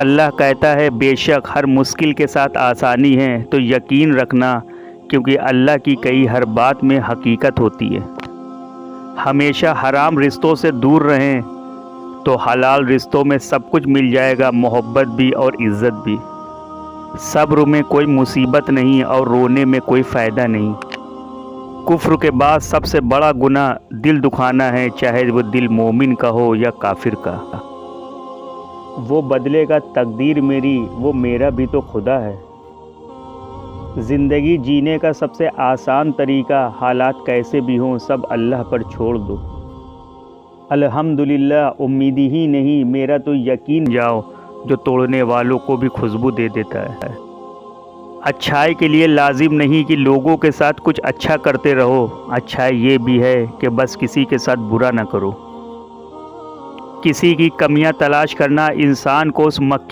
اللہ کہتا ہے بے شک ہر مشکل کے ساتھ آسانی ہے، تو یقین رکھنا کیونکہ اللہ کی کئی ہر بات میں حقیقت ہوتی ہے۔ ہمیشہ حرام رشتوں سے دور رہیں تو حلال رشتوں میں سب کچھ مل جائے گا، محبت بھی اور عزت بھی۔ صبر میں کوئی مصیبت نہیں اور رونے میں کوئی فائدہ نہیں۔ کفر کے بعد سب سے بڑا گناہ دل دکھانا ہے، چاہے وہ دل مومن کا ہو یا کافر کا۔ وہ بدلے گا تقدیر میری، وہ میرا بھی تو خدا ہے۔ زندگی جینے کا سب سے آسان طریقہ حالات کیسے بھی ہوں سب اللہ پر چھوڑ دو۔ الحمدللہ امید ہی نہیں میرا تو یقین جاؤ، جو توڑنے والوں کو بھی خوشبو دے دیتا ہے۔ اچھائی کے لیے لازم نہیں کہ لوگوں کے ساتھ کچھ اچھا کرتے رہو، اچھائی یہ بھی ہے کہ بس کسی کے ساتھ برا نہ کرو۔ کسی کی کمیاں تلاش کرنا انسان کو اس مکھی